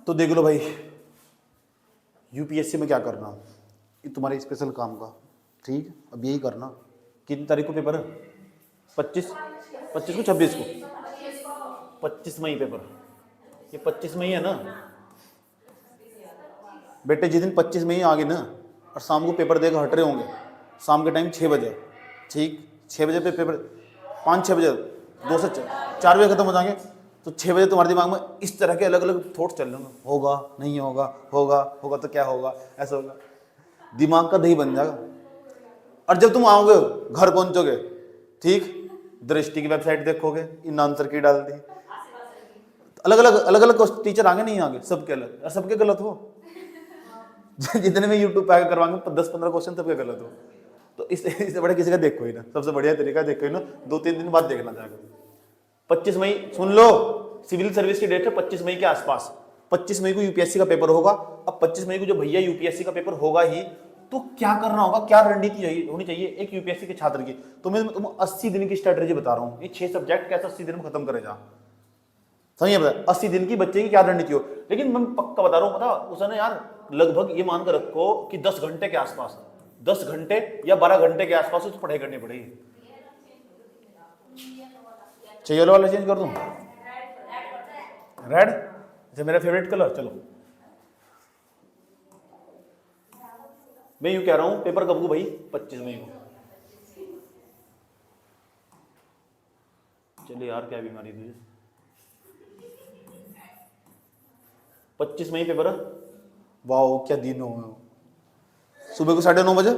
तो देख लो भाई, यूपीएससी में क्या करना, ये तुम्हारे स्पेशल काम का, ठीक। अब यही करना। कितनी तारीख को पेपर है? 25 को 26 को 25 मई पेपर। ये 25 मई है ना बेटे, जिस दिन 25 मई आ गए ना और शाम को पेपर देकर हट रहे होंगे, शाम के टाइम 6 बजे, ठीक, 6 बजे पे पेपर, 5-6 बजे 2 से 4 बजे खत्म हो जाएंगे। तो 6 बजे तुम्हारे दिमाग में इस तरह के अलग अलग थॉट्स चल रहे होंगे, होगा नहीं होगा, होगा होगा तो क्या होगा, ऐसा होगा, दिमाग का दही बन जाएगा। और जब तुम आओगे घर पहुंचोगे, ठीक, दृष्टि की वेबसाइट देखोगे, इन आंसर की डाल दी, अलग अलग टीचर आगे नहीं आगे, सबके अलग, और सबके गलत हो। जितने में यूट्यूब पे आगे करवाएंगे 10-15 क्वेश्चन सबके गलत हो। तो इससे बड़ा किसी का देखो ही ना, सबसे बढ़िया तरीका देखो ही ना, 2-3 दिन बाद देखना जाएगा। 25 मई सुन लो, सिविल सर्विस की डेट है 25 मई के आसपास। 25 मई को यूपीएससी का पेपर होगा। अब 25 मई को जो भैया यूपीएससी का पेपर होगा ही, तो क्या करना होगा, क्या रणनीति होनी चाहिए एक यूपीएससी के छात्र की। तो मैं तुम्हें 80 दिन की स्ट्रेटेजी बता रहा हूँ। ये 6 सब्जेक्ट कैसे 80 दिन में खत्म करे जा, सही है? बता 80 दिन की बच्चे की क्या रणनीति हो। लेकिन मैं पक्का बता रहा हूँ, पता उसने यार लगभग ये मान कर रखो कि 10 घंटे के आसपास, 10 घंटे या 12 घंटे के आसपास उसको पढ़ाई करनी पड़ेगी। चाहिए वाला चेंज कर दूं, रेड, अच्छा मेरा फेवरेट कलर। चलो मैं यूं कह रहा हूं, पेपर कब को भाई? 25 मई को। चलिए यार क्या बीमारी तुझे, 25 मई पेपर है। वाह क्या दिन हो। सुबह को 9:30 बजे,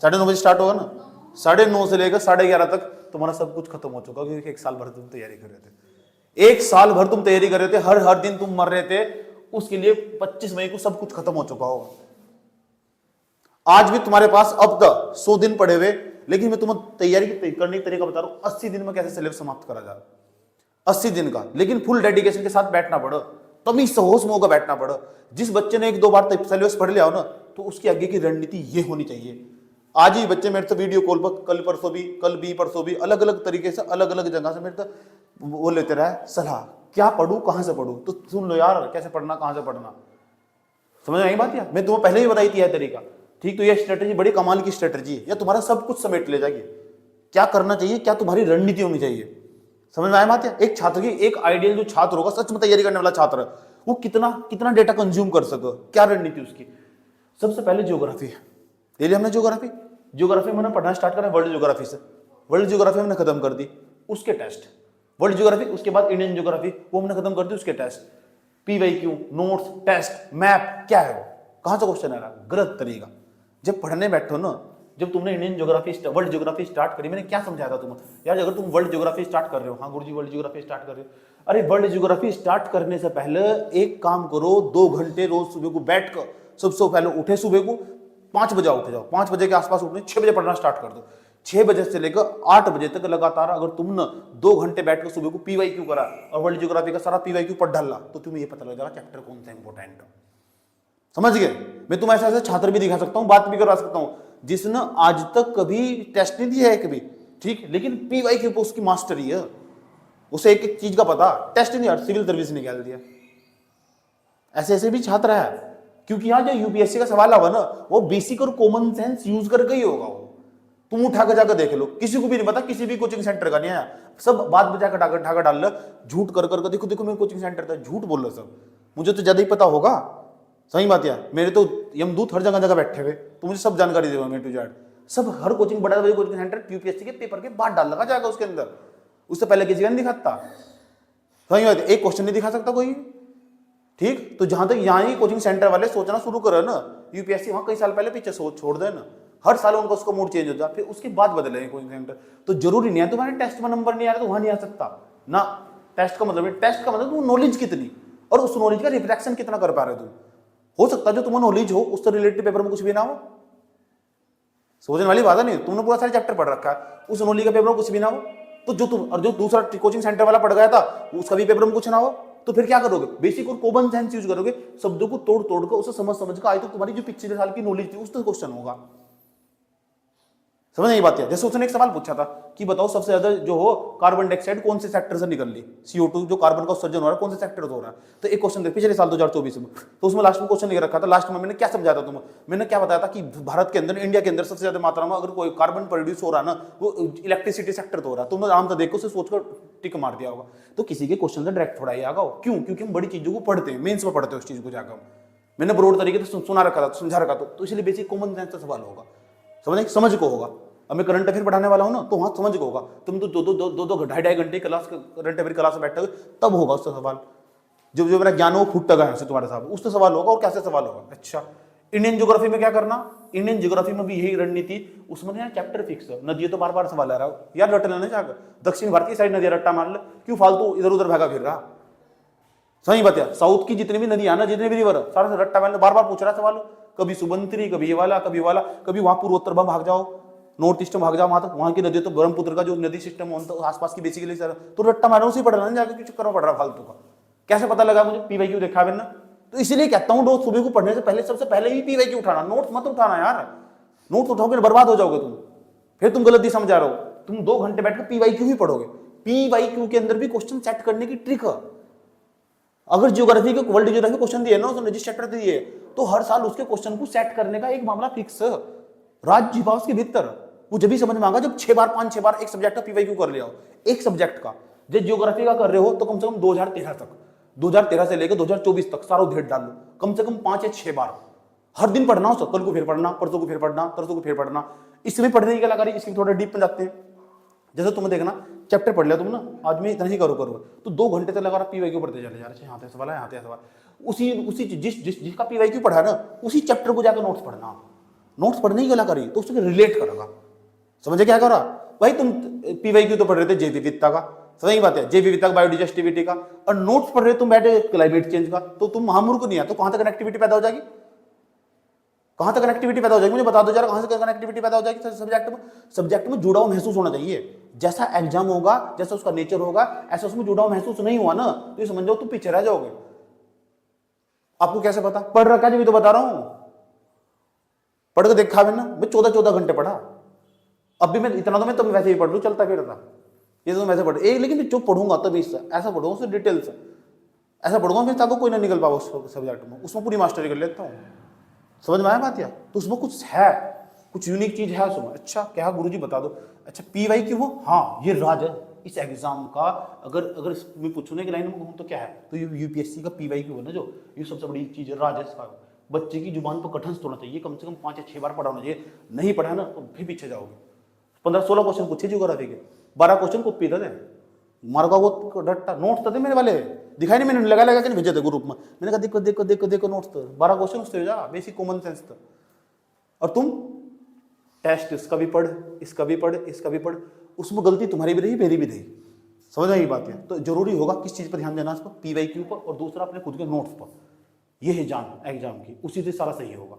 9:30 बजे स्टार्ट होगा ना, 9:30 से लेकर 11:30 तक तुम्हारा सब कुछ खत्म हो चुका, क्योंकि 1 साल भर तुम तैयारी कर रहे थे। 1 साल भर तुम तैयारी कर रहे थे, हर दिन तुम मर रहे थे उसके लिए। 25 मई को सब कुछ खत्म हो चुका होगा। आज भी तुम्हारे पास अब तक 100 दिन पड़े हुए, लेकिन मैं तुम्हें तैयारी करने का तरीका बता रहा हूं। 80 दिन में कैसे सिलेबस समाप्त करा जाए, 80 दिन का, लेकिन फुल डेडिकेशन के साथ बैठना पड़ो, तभी सहोश में होकर बैठना पड़ो। जिस बच्चे ने 1-2 बार सिलेबस पढ़ लिया हो ना, तो उसकी आगे की रणनीति ये होनी चाहिए। आज ही बच्चे मेरे से वीडियो कॉल पर कल भी परसों भी अलग अलग तरीके से अलग अलग जगह से मेरे से वो लेते रहे सलाह, क्या पढ़ूं कहां से पढ़ूं। तो सुन लो यार, कैसे पढ़ना कहां से पढ़ना, समझ में आई बात? यार मैं तुम्हें पहले ही बताई थी यह तरीका, ठीक। तो यह स्ट्रेटेजी बड़ी कमाल की स्ट्रेटेजी है, या तुम्हारा सब कुछ समेट ले जाएगी। क्या करना चाहिए, क्या तुम्हारी रणनीति होनी चाहिए, समझ में आया बात? है एक छात्र की, एक आइडियल जो छात्र होगा, सच में तैयारी करने वाला छात्र, वो कितना डेटा कंज्यूम कर सके, क्या रणनीति उसकी। सबसे पहले ज्योग्राफी ले लिया हमने। ज्योग्राफी मैंने पढ़ना स्टार्ट करा वर्ल्ड ज्योग्राफी से। वर्ल्ड ज्योग्राफी हमने खत्म कर दी, उसके टेस्ट वर्ल्ड ज्योग्राफी, उसके बाद इंडियन ज्योग्राफी वो हमने खत्म कर दी, उसके test, PYQ, notes, test, map, क्या है वो, कहां से क्वेश्चन आ रहा है, गलत तरीका। जब पढ़ने बैठो ना, जब तुमने Indian geography world geography start करी, मैंने क्या समझाया था तुम्हें यार, अगर तुम वर्ल्ड ज्योग्राफी स्टार्ट कर रहे हो, हाँ गुरुजी वर्ल्ड ज्योग्राफी स्टार्ट कर रहे हो, अरे वर्ल्ड ज्योग्राफी स्टार्ट करने से पहले एक काम करो, 2 घंटे रोज सुबह को बैठ कर, सबसे पहले उठे सुबह को 5 बजे उठ जाओ, 5 बजे के आसपास उठने, 6 बजे पढ़ना स्टार्ट कर दो। 6 बजे से लेकर 8 बजे तक लगातार अगर तुम ना 2 घंटे बैठ कर सुबह को पीवाईक्यू करा और वर्ल्ड ज्योग्राफी का सारा पीवाईक्यू पढ़ डाला, तो तुम्हें ये पता लग जाएगा चैप्टर कौन सा इंपॉर्टेंट है। समझ गए? मैं तुम्हें ऐसे छात्र भी दिखा सकता हूं, बात भी करवा सकता हूं, जिसने आज तक कभी टेस्ट नहीं दिया है कभी, ठीक, लेकिन पीवाईक्यू पे उसकी मास्टरी है, उसे एक एक चीज का पता, टेस्ट नहीं यार सिविल सर्विस निकाल दिया। ऐसे भी छात्र है, क्योंकि यहाँ जो यूपीएससी का सवाल होगा ना, वो बेसिक और कॉमन सेंस यूज करके ही होगा। वो तुम उठा के जाकर देख लो, किसी को भी नहीं पता, किसी भी कोचिंग सेंटर का नहीं है, सब बात बजा कर ढाका डाल लो, झूठ कर देखो मैं कोचिंग सेंटर था, झूठ बोल लो सब, मुझे तो ज्यादा ही पता होगा। सही बात है, मेरे तो यमदूत हर जगह वैठे हुए, तो मुझे सब जानकारी देगा, मैं टू जेड सब, हर कोचिंग बड़ा कोचिंग सेंटर यूपीएससी के पेपर के बाद डाल लगा जाएगा उसके अंदर, उससे पहले किसी का नहीं दिखाता। सही बात है, एक क्वेश्चन नहीं दिखा सकता कोई, ठीक। तो जहां तक यहाँ ही कोचिंग सेंटर वाले सोचना शुरू करे ना, यूपीएससी वहां कई साल पहले पीछे सोच छोड़ दे ना, हर साल उनका उसका मूड चेंज होता है, फिर उसके बाद बदलेंगे कोचिंग सेंटर। तो जरूरी नहीं है तुम्हारे टेस्ट में नंबर नहीं आ रहा तो वहां नहीं आ सकता ना। टेस्ट का मतलब तुम नॉलेज कितनी और उस नॉलेज का रिफ्लेक्शन कितना कर पा रहे हो तुम। हो सकता है जो तुम्हें नॉलेज हो उससे रिलेटेड पेपर में कुछ भी ना हो, सोचने वाली बात है नहीं, तुमने पूरा सारा चैप्टर पढ़ रखा है, उस नॉलेज का पेपर में कुछ भी ना हो, तो जो दूसरा कोचिंग सेंटर वाला पढ़ गया था उसका भी पेपर में कुछ ना हो, तो फिर क्या करोगे? बेसिक और कॉमन सेंस यूज करोगे, शब्दों को तोड़ कर उसे समझ कर, आज तो तुम्हारी जो पिछले साल की नॉलेज थी उससे क्वेश्चन होगा। समझ नहीं बात है। जैसे उसने एक सवाल पूछा था कि बताओ सबसे ज्यादा जो हो कार्बन डाइऑक्साइड कौन से सेक्टर से निकल ली, CO2 जो कार्बन का उत्सर्जन हो रहा है कौन से सेक्टर से हो रहा है। तो एक क्वेश्चन पिछले साल 2024 में, तो उसमें लास्ट में क्वेश्चन लिख रखा था, लास्ट में मैंने क्या समझाया था तुम्हें, मैंने क्या बताया था कि भारत के अंदर, इंडिया के अंदर सबसे ज्यादा मात्रा में अगर कोई कार्बन प्रोड्यूस हो रहा है ना, वो इलेक्ट्रिसिटी सेक्टर तो हो रहा है। तुमने आराम से देखो, उसे सोचकर टिक मार दिया होगा। तो किसी के क्वेश्चन से डायरेक्ट थोड़ा ही आगा हो, क्यों? क्योंकि हम बड़ी चीजों को पढ़ते हैं, मेंस में पढ़ते हैं उस चीज को जाकर। मैंने ब्रॉड तरीके से सुना रखा था, समझा रखा, तो इसलिए बेसिक कॉमन सेंस का सवाल होगा, समझ को होगा। अब मैं करंट अफेयर पढ़ाने वाला हूं ना, तो वहां समझ को होगा। तुम तो दो ढाई घंटे क्लास करंट अफेयर क्लास में बैठोगे, तब होगा उसका सवाल। जो मेरा ज्ञान हो फूटता गया से तुम्हारे साथ, उससे सवाल होगा। और कैसे सवाल होगा? अच्छा, इंडियन ज्योग्राफी में क्या करना, इंडियन ज्योग्राफी में भी यही रणनीति, उसमें यार चैप्टर फिक्स है। नदी तो बार बार सवाल आ रहा है यार, रट लेना जाकर दक्षिण भारतीय साइड नदी रट्टा मार ले, क्यों फालतू इधर उधर भागा फिर रहा। सही बात है, साउथ की जितनी भी नदी आना, जितने भी रिवर, सारा रट्टा मार, बार बार पूछ रहा सवाल, कभी सुबंत्री, कभी ये वाला, कभी वाला, कभी वहां पूर्वोत्तर भाग जाओ, नॉर्थ ईस्ट में भाग जाओ, वहां तक वहां की नदी तो ब्रह्मपुत्र का जो नदी सिस्टम है तो आसपास की बेसिकली सर, तो रट्टा मारो उसी पढ़ना जाके, क्यों चक्कर में पड़ रहा फालतू का। कैसे पता लगा मुझे? PYQ देखा मैंने, तो इसलिए कहता हूं रोज सुबह को पढ़ने से पहले सबसे पहले ही PYQ उठाना, नोट्स मत उठाना यार। नोट्स उठाओगे बर्बाद हो जाओगे तुम, फिर तुम गलत दिशा में जा रहे हो। तुम 2 घंटे बैठकर PYQ ही पढ़ोगे। PYQ के अंदर भी क्वेश्चन सेट करने की ट्रिक है। अगर ज्योग्राफी के वर्ल्ड ज्योग्राफी क्वेश्चन दिए ना उसने, जिस चैप्टर दिए, तो हर साल उसके क्वेश्चन को सेट करने का एक मामला फिक्स है, राज्य विभाग के भीतर। वो जब भी समझ में आएगा जब 6 बार 5-6 बार एक सब्जेक्ट का PYQ कर लिया हो, एक सब्जेक्ट का। जब ज्योग्राफी का कर रहे हो तो कम से कम 2013 तक, 2013 से लेकर 2024 तक सारा उधेड़ डाल लो, कम से कम 5 या 6 बार हर दिन पढ़ना हो। कल को फिर पढ़ना, परसों को फिर पढ़ना, तरसों को फिर पढ़ना। इसमें पढ़ने की कलाकारी, इसमें थोड़ा डीप में जाते हैं। जैसे तुम्हें देखना, चैप्टर पढ़ लिया तुम ना, आज में इतना ही करो तो 2 घंटे तक लगा PYQ पढ़ते चले जा रहे, यहाँ से सवाल है, यहाँ से सवाल, उसी जिसका PYQ पढ़ा ना, उसी चैप्टर को जाकर नोट्स पढ़ना। नोट्स पढ़ने की कलाकारी तो उसके रिलेट करेगा। समझे क्या करा भाई? तुम PYQ तो पढ़ रहे थे जैव विविधता का, सही बात है, जैव विविधता, बायोडाइवर्सिटी का, और नोट्स पढ़ रहे तुम बैठे क्लाइमेट चेंज का, तो तुम महामूर्ख नहीं है। तो कहां तक कनेक्टिविटी पैदा हो जाएगी? कहां तक कनेक्टिविटी पैदा हो जाएगी? मुझे बता दो जरा, कहां से कनेक्टिविटी पैदा हो जाएगी? सब्जेक्ट में जुड़ाव महसूस होना चाहिए। जैसा एग्जाम होगा, जैसा उसका नेचर होगा, ऐसा उसमें जुड़ाव महसूस नहीं हुआ ना, तो ये समझ जाओ तुम पीछे रह जाओगे। आपको कैसे पता? पढ़ रखा है, भी तो बता रहा हूं, पढ़ के देखा मैंने, मैं 14 घंटे पढ़ा। अब भी मैं इतना तो मैं तब वैसे ही पढ़ लूं, चलता फिरता, ये तो वैसे पढ़ लेकिन जो पढ़ूंगा तभी ऐसा पढ़ूंगा उससे डिटेल से, ऐसा पढ़ूंगा फिर ताकि कोई ना निकल पाओ उस सब्जेक्ट में, उसमें पूरी मास्टरी कर लेता हूँ। समझ में आया बात? या तो उसमें कुछ है, कुछ यूनिक चीज है उसमें। अच्छा क्या गुरुजी बता दो। अच्छा PYQ हो, हाँ ये राज है इस एग्जाम का। अगर मैं पूछूं कि लाइन में कहूँ तो क्या है, तो ये UPSC का PYQ है ना, जो ये सबसे बड़ी चीज है, राज है इसका। बच्चे की जुबान पर कठिन होना चाहिए, कम से कम 5 या 6 बार पढ़ा होना चाहिए। नहीं पढ़ा ना तो फिर पीछे जाओगे। 15-16 क्वेश्चन पूछे ज्योग्राफी के, 12 क्वेश्चन कॉपी दे मार्गा वो डट्टा नोट्स तो थे मेरे वाले, दिखाई नहीं, मैंने लगा के नहीं भेजे थे ग्रुप में। मैंने कहा देखो नोट्स तो 12 क्वेश्चन उससे जा, बेसिक कॉमन सेंस था। और तुम टेस्ट इसका भी पढ़, इसका भी पढ़, इसका भी पढ़, उसमें गलती तुम्हारी भी रही, मेरी भी रही। समझ आई बात है? तो जरूरी होगा किस चीज पर ध्यान देना, इस पर PYQ पर, और दूसरा अपने खुद के नोट्स पर। यह है जान एग्जाम की, उसी से सारा सही होगा।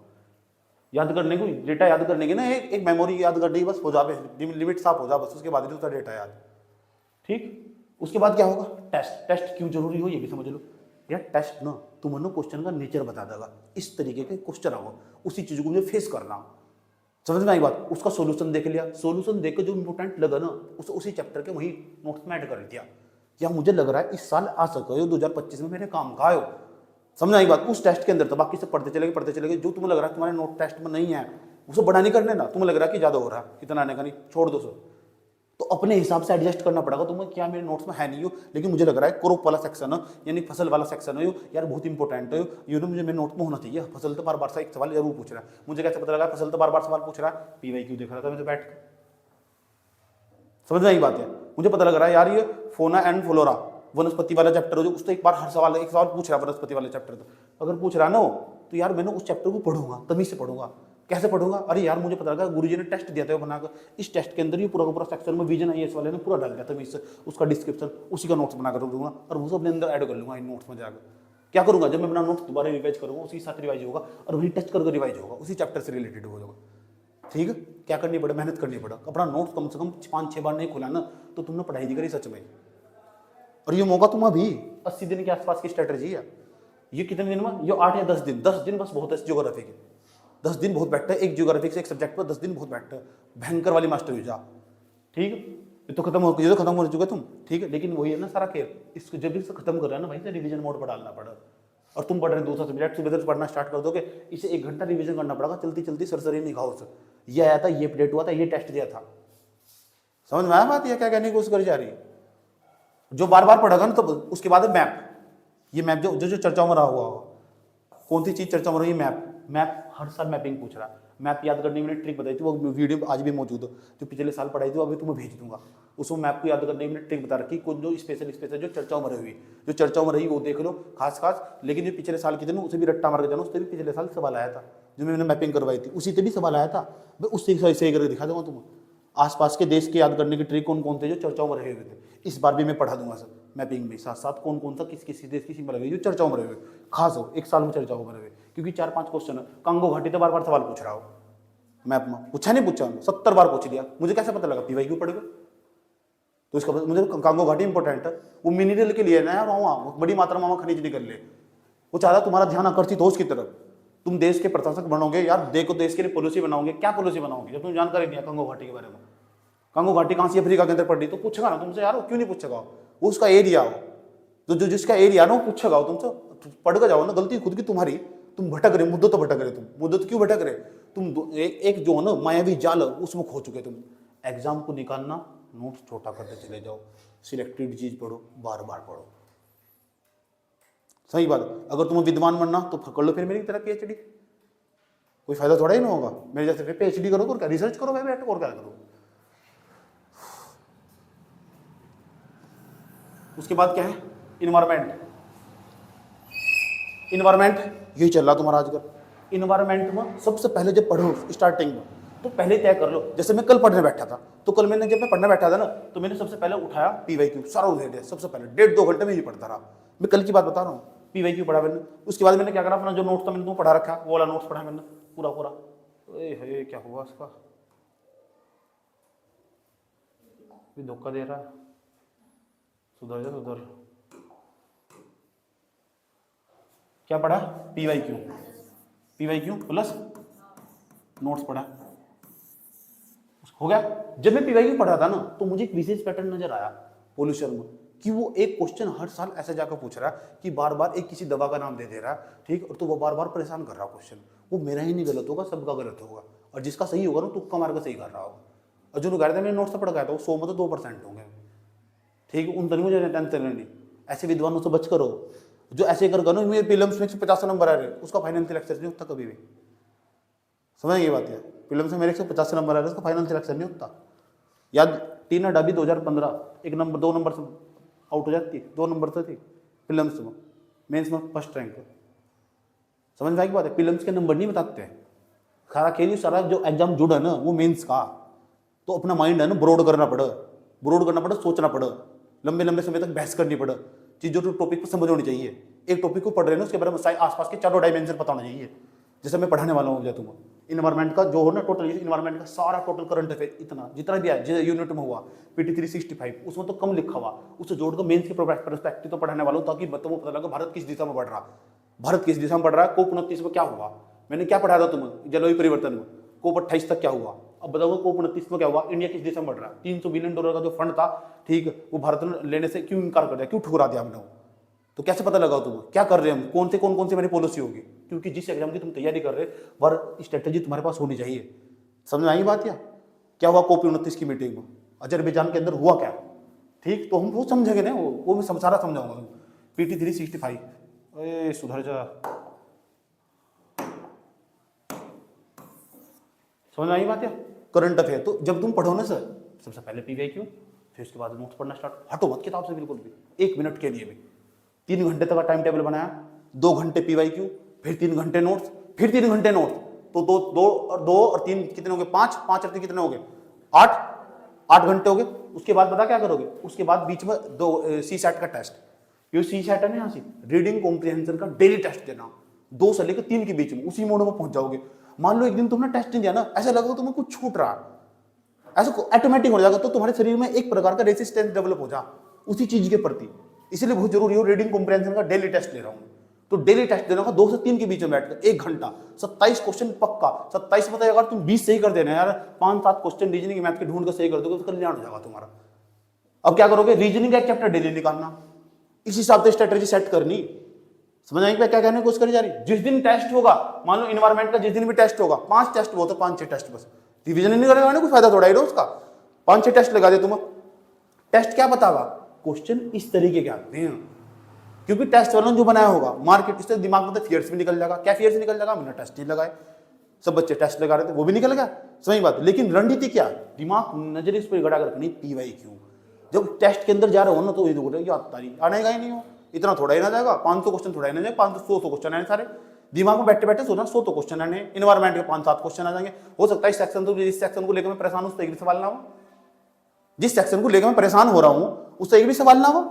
याद करने को, डेटा याद करने की ना, एक मेमोरी याद करने की बस हो जाए, लिमिट साफ हो जाए बस, उसके बाद उसका डेटा याद। ठीक, उसके बाद क्या होगा? टेस्ट क्यों जरूरी हो ये भी समझ लो यार। टेस्ट ना तुम्हें क्वेश्चन का नेचर बता देगा, इस तरीके के क्वेश्चन आओ, उसी चीज को मुझे फेस करना। समझ में आई बात? उसका सॉल्यूशन देख लिया, सॉल्यूशन देख के जो इंपोर्टेंट लगा ना, उसी चैप्टर के वही नोट्स में ऐड कर दिया। या मुझे लग रहा है इस साल आ सको, 2025 में मेरे काम का आयो। समझ आई बात? उस टेस्ट के अंदर तो बाकी सब पढ़ते चलेगे। जो तुम्हें लग रहा है तुम्हारे नोट टेस्ट में नहीं है, उसे बड़ा नहीं करने ना। तुम्हें लग रहा है कि ज्यादा हो रहा है, इतना आने का नहीं, छोड़ दो सो। तो अपने हिसाब से एडजस्ट करना पड़ेगा तुम्हें, क्या मेरे नोट्स में है नहीं हो, लेकिन मुझे लग रहा है क्रॉप वाला सेक्शन है, यानी फसल वाला सेक्शन है यार, बहुत इंपॉर्टेंट है ये, मुझे मेरे नोट में होना चाहिए। फसल तो बार बार से एक सवाल जरूर पूछ रहा है, मुझे कैसे पता लगा फसल तो बार बार सवाल पूछ रहा है? PYQ देख रहा था मैं तो बैठ के। समझ में आई बात है? मुझे पता लग रहा है यार ये फोना एंड फ्लोरा वनस्पति वाला चैप्टर हो, जो उसको एक बार हर सवाल एक सवाल पूछ रहा है वनस्पति वाले चैप्टर, तो अगर पूछ रहा ना हो तो यार मैंने उस चैप्टर को पढ़ूंगा, तभी से पढ़ूंगा। कैसे पढ़ूंगा? अरे यार मुझे पता लगा गुरुजी ने टेस्ट दिया था बनाकर, इस टेस्ट के अंदर ये पूरा का पूरा सेक्शन में विजन IAS वाले ने पूरा डाल दिया था, मैं इससे उसका डिस्क्रिप्शन उसी का नोट्स बनाकर रख दूंगा, और वो सब अपने अंदर ऐड कर लूंगा इन नोट्स में जाकर। क्या करूंगा? जब मैं अपना नोट्स दोबारा रिवाइज करूंगा, उसी साथ रिवाइज होगा, और वही टेस्ट करके रिवाइज होगा, उसी चैप्टर से रिलेटेड हो जाएगा। ठीक है? क्या करनी पड़े? मेहनत करनी पड़ा। अपना नोट्स कम से कम 5-6 बार नहीं खुला ना, तो तुमने पढ़ाई नहीं करी सच में। और ये मौका तुम अभी 80 दिन के आसपास की स्ट्रेटेजी है। ये कितने दिन में? ये 8 या 10 दिन, 10 दिन बस बहुत है ज्योग्राफी के। 10 दिन बहुत बैठा है, एक ज्योग्राफी से एक सब्जेक्ट पर 10 दिन बहुत बैठा है, भयंकर वाली मास्टर हो जा, ठीक है। ये तो खत्म हो चुका तुम, ठीक है। लेकिन वही है ना सारा खेल, इसको जब इसको खत्म कर रहा है ना भाई, तो रिवीजन मोड पर डालना पड़ा। और तुम पढ़ रहे दूसरा सब्जेक्ट, सुबह पढ़ना स्टार्ट कर दोगे, इसे 1 घंटा रिवीजन करना पड़ेगा, चलती चलती सरसरी नहीं खाओ। ये आया था, ये अपडेट हुआ था, ये टेस्ट दिया था। समझ में आया बात? ये क्या कहने की कोशिश करी जा रही है? जो बार बार पढ़ेगा ना, तो उसके बाद मैप, ये मैप जो जो चर्चाओं में रहा हुआ होगा, कौन सी चीज चर्चा में रही? मैप हर साल मैपिंग पूछ रहा है। मैप याद करने में ट्रिक बताई थी, वो वीडियो आज भी मौजूद है, जो पिछले साल पढ़ाई थी, वो अभी तुम्हें भेज दूंगा। उसमें मैप को याद करने में ट्रिक बता रखी, कुछ जो स्पेशल जो चर्चाओं में रही, जो चर्चाओं में रही वो देख लो खास। लेकिन जो पिछले साल की थी ना, उसे भी रट्टा मार के जाना, उससे भी पिछले साल सवाल आया था, जो मैंने मैपिंग करवाई थी, उसी से भी सवाल आया था। मैं उससे सही करके दिखा दूंगा तुम्हें। आसपास के देश के याद करने के ट्रिक कौन कौन थे जो चर्चाओं में रहे हुए थे, इस बार भी मैं पढ़ा दूंगा सब मैपिंग में, साथ साथ कौन कौन सा किस देश की सीमा लगी जो चर्चाओं में रहे हुए खास हो, एक साल में चर्चाओं में रहे हुए, क्योंकि 4-5 क्वेश्चन है। कांगो घाटी तो बार बार सवाल पूछ रहा हो, मैप में पूछा नहीं पूछा, 70 बार पूछ लिया, मुझे कैसे पता लगा? पीवाई क्यों पढ़ेगा? तो इसका मुझे कांगो घाटी इंपॉर्टेंट है, वो मिनरल के लिए ना यार, वहाँ बड़ी मात्रा में खनिज निकल ले, वो चाहता तुम्हारा ध्यान आकर्षित हो उसकी तरफ, तुम देश के प्रशासक बनोगे यार, देखो देश के लिए पॉलिसी बनाओगे। क्या पॉलिसी बनाओगे जब तुम जानकारी नहीं है कांगो घाटी के बारे में? कांगो घाटी कहाँ से अफ्रीका के अंदर पड़ रही, तो पूछेगा ना तुमसे यार, क्यों नहीं पूछेगा? वो उसका एरिया हो, तो जो जिसका एरिया ना वो पूछेगा तुमसे, पढ़ कर जाओ ना। गलती खुद की तुम्हारी, तुम भटक रहे, मुद्दों तो भटक रहे, तुम मुद्दों तो क्यों भटक रहे? तुम एक जो है ना मायावी जाल, उसमें खो चुके तुम। एग्जाम को निकालना, नोट्स छोटा करते चले जाओ, सिलेक्टेड चीज पढ़ो, बार बार पढ़ो। सही बात। अगर तुम्हें विद्वान बनना तो कर लो फिर मेरी तरह पीएचडी, कोई फायदा थोड़ा ही ना होगा। मेरे जैसे फिर पीएचडी करो और क्या, रिसर्च करो भाई बैठ, और क्या करो। उसके बाद क्या है? इन्वायरमेंट यही चल रहा तुम्हारा आजकल। इन्वायरमेंट में सबसे पहले जब पढ़ो स्टार्टिंग में, तो पहले तय कर लो। जैसे मैं कल पढ़ने बैठा था, तो कल मैंने जब मैं पढ़ने बैठा था ना, तो मैंने सबसे पहले उठाया पीवाईक्यू, सारा उधेड़ दिया सबसे पहले। 1.5-2 घंटे में ही पढ़ता रहा, मैं कल की बात बता रहा हूँ। पीवाईक्यू पढ़ा मैंने, उसके बाद मैंने क्या करा, अपना जो नोट्स था मैंने तुम्हें पढ़ा रखा, वो वाला नोट्स पढ़ा मैंने पूरा। ए क्या हुआ उसका, धोखा दे रहा है, सुधर जा। क्या पढ़ा? पीवाईक्यू प्लस नोट्स पढ़ा, हो गया। जब मैं पीवाईक्यू पढ़ा था ना, तो मुझे एक विशेष पैटर्न नजर आया पोल्यूशन में, कि वो एक क्वेश्चन हर साल ऐसे जाकर पूछ रहा है कि बार बार एक किसी दवा का नाम दे दे रहा है, ठीक, और तो वो बार बार परेशान कर रहा है क्वेश्चन। वो मेरा ही नहीं गलत होगा, सबका गलत होगा, और जिसका सही होगा ना तुक्का मार कर सही कर रहा होगा। और जो लोग कह रहे थे मैंने नोट्स से पढ़ गया था, वो 100 में तो 2% होंगे, ठीक है। उन तक मुझे टेंशन नहीं, ऐसे विद्वानों से बच करो। जो ऐसे कर गनो मेरे प्रीलिम्स में 150 नंबर आ रहे, उसका फाइनेंशियल एक्सेस नहीं होता कभी भी। समझ ये बात है? प्रीलिम्स में मेरे 150 नंबर आ रहे, उसका फाइनेंशियल एक्सेस नहीं होता। याद, टीना डाबी 2015 2 नंबर से आउट हो जाती, 2 नंबर से थी प्रीलिम्स में, मेंस में फर्स्ट रैंक। समझ में आई बात है? प्रीलिम्स के नंबर नहीं बताते, सारा खेल सारा जो एग्जाम जुड़ा है ना वो मेंस का। तो अपना माइंड है ना ब्रॉड करना पड़े, सोचना पड़े, लंबे समय तक बहस करनी पड़े, चीजों को टॉपिक पर समझ होनी चाहिए। एक टॉपिक को पढ़ रहे हैं उसके बारे में आसपास के चारों डायमेंशन पता होना चाहिए। जैसे मैं पढ़ाने वाला हूँ, तुम्हें इन्वायरमेंट का जो हो ना टोटल, इन्वायरमेंट का सारा टोटल करंट अफेयर जितना भी है यूनिट में हुआ PT 365, उसमें तो कम लिखा हुआ, उससे जोड़कर मेंस के पर्सपेक्टिव तो पढ़ाने वाला हूँ, ताकि वो पता लगा भारत किस दिशा में बढ़ रहा है। COP29 में क्या हुआ, मैंने क्या पढ़ाया था तुम्हें जलवायु परिवर्तन में, COP28 तक क्या हुआ। अब बताओ COP29 में क्या हुआ, इंडिया किस दिशा में बढ़ रहा है। $300 बिलियन का जो फंड था, ठीक, वो भारत ने लेने से क्यों इनकार कर दिया, क्यों ठुकरा दिया हमने? तो कैसे पता लगा तुम्हें क्या कर रहे हैं हम, कौन सी हमारी पॉलिसी होगी? क्योंकि जिस एग्जाम की तुम तैयारी कर रहे वह स्ट्रेटेजी तुम्हारे पास होनी चाहिए। समझ में आई बात? क्या हुआ COP29 की मीटिंग में, अजरबैजान के अंदर हुआ क्या, ठीक, तो हम वो समझेंगे ना, वो मैं सारा समझाऊंगा। PT 365, सुधर जा। समझ में आई बात? करंट अफेयर तो जब तुम पढ़ो ना सर, सबसे पहले पीवाईक्यू, फिर उसके बाद नोट्स पढ़ना स्टार्ट, हटो मत किताब से बिल्कुल भी 1 मिनट के लिए भी। 3 घंटे तक का टाइम टेबल बनाया, 2 घंटे पीवाईक्यू, फिर 3 घंटे नोट्स, फिर 3 घंटे नोट्स, तो 2 और 3 कितने हो गए, 5 और 3 कितने हो गए, 8 घंटे हो गए। उसके बाद पता क्या करोगे, उसके बाद बीच में 2 CSAT का टेस्ट, ये CSAT है ना, यहाँ से रीडिंग कॉम्प्रिहेंशन का डेली टेस्ट देना, 2 से लेकर 3 के बीच में, उसी मोड में पहुंच जाओगे। मान लो एक दिन तुमने टेस्ट नहीं दिया ना, ऐसा लगा तुम्हें कुछ छूट रहा है, ऐसा ऑटोमेटिक हो जाएगा, तो तुम्हारे शरीर में एक प्रकार का रेसिस्टेंस डेवलप हो जा उसी चीज के प्रति। इसलिए बहुत जरूरी हो रीडिंग कॉम्प्रिहेंशन का डेली टेस्ट ले रहा हूँ। तो डेली टेस्ट देना होगा 2 से 3 के बीच में बैठकर 1 घंटा, 27 क्वेश्चन पक्का। 27 बताइए, अगर तुम 20 सही कर देना यार, 5-7 क्वेश्चन रीजनिंग मैथ के ढूंढ कर सही कर दोगे तो कल्याण हो जाएगा तुम्हारा। अब क्या करोगे, रीजनिंग का एक चैप्टर डेली निकालना, इस हिसाब से स्ट्रेटेजी सेट करनी। समझ आएगी क्या कहने की कोशिश करी जा रही। जिस दिन टेस्ट होगा, मान लो इन्वायरमेंट का जिस दिन भी टेस्ट होगा, 5 टेस्ट वो तो 5-6 टेस्ट बस, रिविजन नहीं करेगा ना, कोई फायदा थोड़ा ही उसका। 5-6 टेस्ट लगा दे तुम। टेस्ट क्या बतावा, क्वेश्चन इस तरीके के आते हैं, क्योंकि टेस्ट वालों ने जो बनाया होगा मार्केट, इससे दिमाग में तो फियर्स भी निकल जाएगा। क्या फियर्स निकल जाएगा, मैंने टेस्ट नहीं लगाए, सब बच्चे टेस्ट लगा रहे थे, वो भी निकल गया, सही बात। लेकिन रणनीति क्या, दिमाग नजर इस पर गड़ा कर रखनी, PYQ। जब टेस्ट के अंदर जा रहे हो ना, तो आने का ही नहीं हो, इतना थोड़ा ही ना जाएगा, 500 क्वेश्चन थोड़ा ही ना जाए, 500-100 क्वेश्चन आने सारे। दिमाग में बैठे बैठे सोचना 100 क्वेश्चन आने, इन्वायरमेंट के 5-7 क्वेश्चन आ जाएंगे। हो सकता है इस सेक्शन तो, जिस सेक्शन को लेकर मैं परेशान हूं उससे एक भी सवाल ना हो, जिस सेक्शन को लेकर मैं परेशान हो रहा हूं उससे एक भी सवाल ना हो।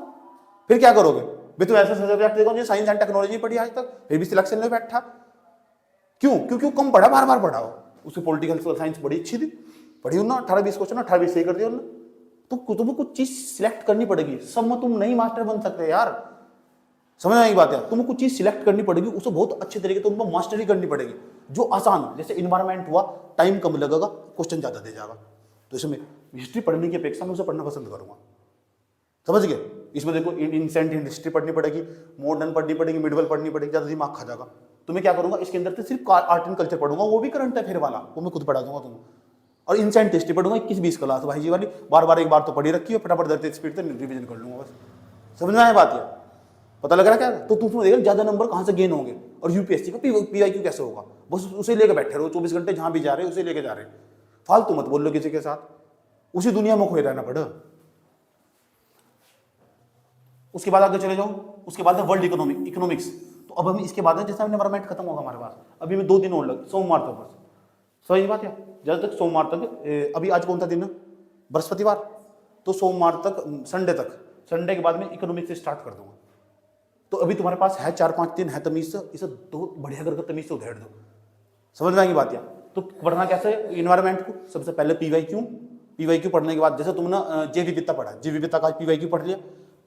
फिर क्या करोगे भाई, तुम ऐसा सब्जेक्ट देखो जो साइंस एंड टेक्नोलॉजी पढ़ी आज तक, फिर भी सिलेक्शन में बैठा, क्यों? क्योंकि कम पढ़ा, बार बार पढ़ा हो। उसकी पॉलिटिकल साइंस बड़ी अच्छी थी, पढ़ी ना, 18-20 क्वेश्चन 18-20 सही कर दिया ना। तो तुम्हें कुछ चीज सिलेक्ट करनी पड़ेगी, सब में तुम नहीं मास्टर बन सकते यार, समझ आएगी बात है। तुम्हें कुछ चीज सिलेक्ट करनी पड़ेगी, उसे बहुत अच्छे तरीके से उनको मास्टरी करनी पड़ेगी, जो आसान, जैसे इन्वायरमेंट हुआ, टाइम कम लगेगा, क्वेश्चन ज्यादा दे जाएगा। तो इसमें हिस्ट्री पढ़ने की अपेक्षा मैं उसे पढ़ना पसंद करूंगा, समझ गए। इसमें देखो इंसेंट हिस्ट्री पढ़नी पड़ेगी, मॉडर्न पढ़नी पड़ेगी, मिडवल पढ़नी पड़ेगी, ज्यादा दिमाग खा जाएगा। तो मैं क्या करूंगा, इसके अंदर से सिर्फ आर्ट एंड कल्चर पढ़ूंगा, वो भी करंट अफेयर वाला, वो मैं खुद पढ़ा दूंगा तुम्हें। और इंसेंट हिस्ट्री पढ़ूंगा 21-20 क्लास भाई जी वाली, बार बार एक बार तो पढ़ी रखी हो, फटाफट धरते स्पीड से रिविजन कर लूंगा बस। समझ में आया बात है, पता लग रहा है क्या? तो तुम देखो ज्यादा नंबर कहां से गेन होंगे, और यूपीएससी का PYQ कैसे होगा, बस उसे लेकर बैठे रहो 24 घंटे, जहां भी जा रहे हो उसे लेके जा रहे हैं, फालतू मत बोल लो किसी के साथ, उसी दुनिया में खोए रहना पड़ा। उसके बाद आगे चले जाओ, उसके बाद वर्ल्ड इकोनॉमिक्स। तो अब हम इसके बाद जैसे एनवायरमेंट खत्म होगा हमारे पास, अभी में 2 दिन और लग, सोमवार तक बस, सही बात है, जब तक सोमवार तक, अभी आज कौन सा दिन है, बृहस्पतिवार, तो सोमवार तक, संडे तक, संडे के बाद में इकोनॉमिक्स से स्टार्ट कर दूंगा। तो अभी तुम्हारे पास है 4-5 दिन है तमीज से, इसे 2 बढ़िया करके तमीज से उधेड़ दो, समझ में आएगी बात है। तो पढ़ना कैसे इन्वायरमेंट को, सबसे पहले PYQ पढ़ने के बाद, जैसे तुमने जैव विविधता पढ़ा, जैव विविधता का PYQ पढ़ लिया,